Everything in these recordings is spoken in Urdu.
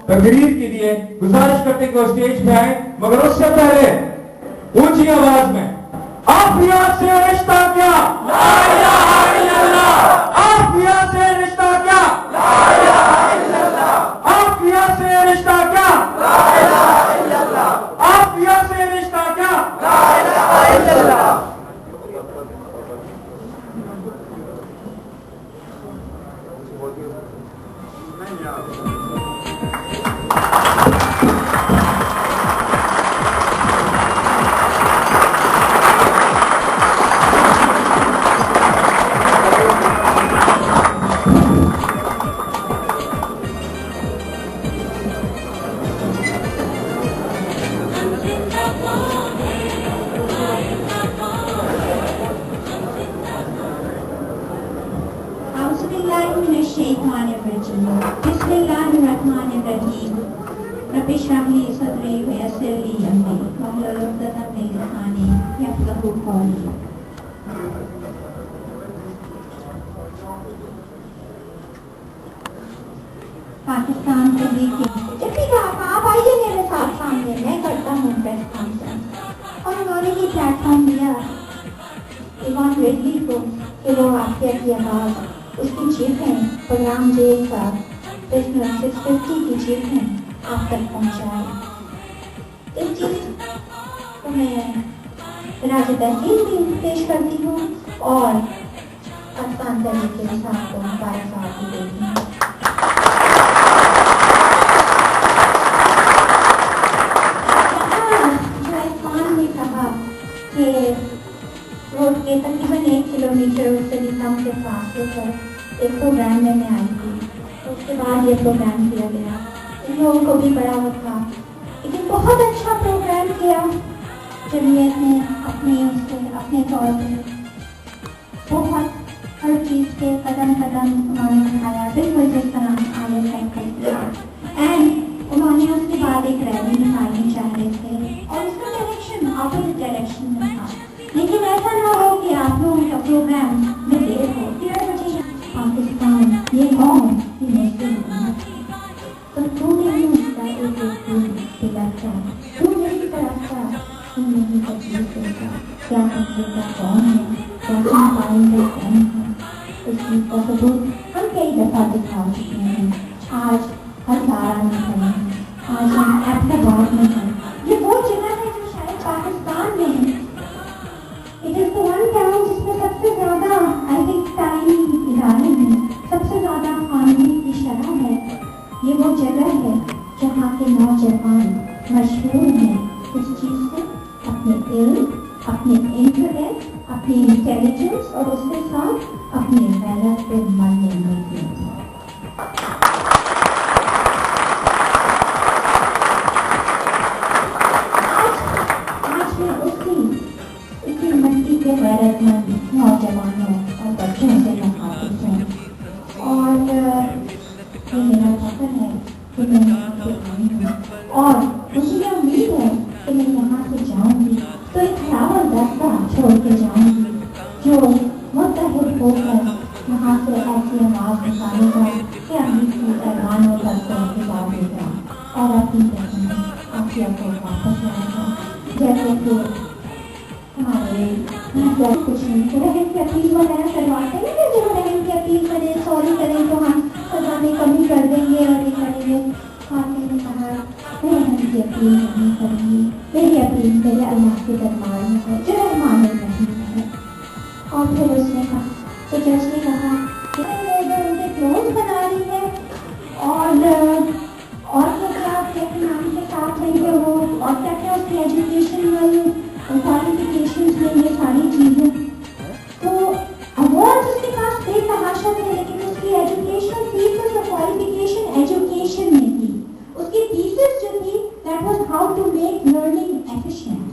تقریر کے لیے گزارش کرتے کہ وہ اسٹیج پہ آئے، مگر اس سے پہلے اونچی آواز میں عافیہ سے رشتہ کیا لا الہ الا اللہ، عافیہ سے رشتہ کیا لا الہ الا اللہ، عافیہ سے رشتہ کیا لا الہ الا اللہ، عافیہ سے رشتہ کیا لا الہ الا اللہ۔ بسم اللہ الرحمن الرحیم رب اشرح لی صدری ویسر لی امری واحلل عقدۃ من لسانی یفقہوا قولی۔ پاکستان کو لے کے جب بھی آپ آئیے میرے ساتھ سامنے، میں کرتا ہوں پریس کانفرنس، اور انہوں نے یہ پلیٹ فارم دیا ایوان ریڈلی کو کہ وہ عافیہ کی آواز اس کی چیف ہیں، پروگرام جے کا پریزنر 650 کی چیف ہیں، آپ تک پہنچائے۔ اس چیز کو میں راج تحقیق بھی پیش کرتی ہوں اور پاکستان تحریک انصاف کو مبارکباد بھی دیتی ہوں۔ جو عرفان نے کہا کہ روڈ کے تقریباً 1 کلومیٹر سے بھی کم کے فاصلے پر ایک پروگرام میں آئی تھی، اس کے بعد یہ پروگرام کیا گیا، ان لوگوں کو بھی بڑا وقت تھا، لیکن بہت اچھا پروگرام کیا جمعیت نے اپنے طور پہ، بہت ہر چیز کے قدم قدم انہوں نے اٹھایا، بالکل جس طرح آگے فیصلہ کیا، اینڈ انہوں نے اس کے بعد ایک ریلی نکالنی چاہ رہے تھے اور اس کا ڈائریکشن اپوزٹ ڈائریکشن میں تھا، لیکن ایسا نہ ہو کہ آپ لوگوں کا پروگرام میں دیر ہو، 1:30 بجے پاکستان یہ قوم یہ مسلم امت ہے، تو تو نہیں اس کا ایک لگتا ہے، تو نہیں کرتا، تو نہیں تکلیف دیتا، کیا تکلیف کا کون ہے، کیا پائیں گے کون ہے، اس چیز کا ثبوت ہم کئی دفعہ دکھا چکے ہیں۔ آج ہزارہ میں کھڑے ہیں، آج ہم ایبٹ آباد میں ہیں، یہ وہ جگہ ہے جو شاید پاکستان میں ہے، it is the one town جس میں سب سے زیادہ I think تعلیمی ادارے ہیں، سب سے زیادہ خواندگی کی شرح ہے، یہ وہ جگہ ہے جہاں کے نوجوان مشہور ہیں اس چیز سے، اپنے علم، اپنے انٹلیکٹ، اپنی انٹیلیجنس اور اس کے ساتھ اپنے غیرت پہ مرنے میں غیرت مند نوجوانوں اور بچوں سے مخاطب ہیں، اور یہ میرا فخر ہے کہ میں یہاں سے آئی ہوں اور مجھے یہ امید ہے کہ میں یہاں سے جاؤں گی تو ایک خیال دستہ چھوڑ کے جاؤں گی جو متحد ہو کر یہاں سے ایسی آواز نکالے گا کہ ابھی کی ایوانوں تک پہنچا دے گا اور اپنی عافیہ کو واپس لائے گا، جیسے کہ ہمارے کچھ نہیں رحم کی اپیل وغیرہ کرواتے ہیں کہ جو رحم کی اپیل کریں، سوری کریں تو ہم سزا میں کمی کر دیں گے اور یہ کریں گے۔ خاتمے نے کہا میں رحم کی اپیل نہیں کروں گی، میری اپیل میرے اللہ کے دربار میں ہے جو رحمان الرحیم ہے۔ اور پھر اس نے کہا تو جج نے کہا کہ ان کے کلوز بنا رہی ہے اور کیا نام کے ساتھ رہی ہے وہ، اور کیا کیا اس کی ایجوکیشن والی کوالیفیکیشنز میں یہ ساری چیزیں، تو اوارڈ اس کے پاس بے تحاشا تھے، لیکن اس کی ایجوکیشن تھیسس اور کوالیفیکیشن ایجوکیشن میں تھی، اس کی تھیسس جو تھی that was how to make learning efficient.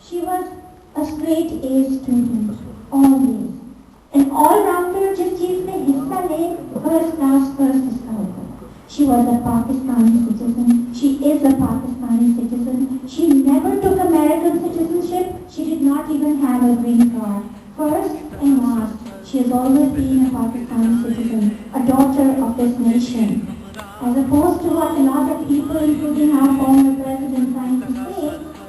She was a straight A student always, an all rounder, جس چیز میں حصہ لے فرسٹ کلاس فرسٹ حصہ ہوگا۔ شی She was a Pakistani citizen. She is a Pakistani citizen. She never took American citizenship. She did not even have a green card. First and last, she has always been a Pakistani citizen, a daughter of this nation. As opposed to what a lot of people, including our former president, trying to say,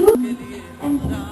youth, and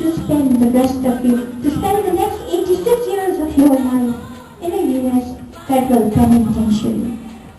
to spend the rest of you, to spend the next 86 years of your life in a U.S. federal penitentiary.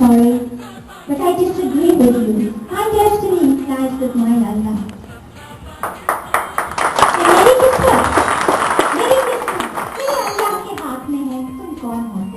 sorry, but I disagree with you. My destiny lies with my Allah.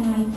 MIT।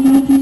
MIT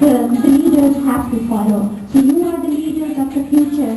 the leaders have to follow. So you are the leaders of the future,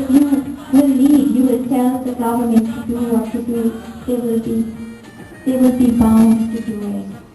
if you will lead, you will tell the government to do what to do. They will be bound to do it.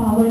power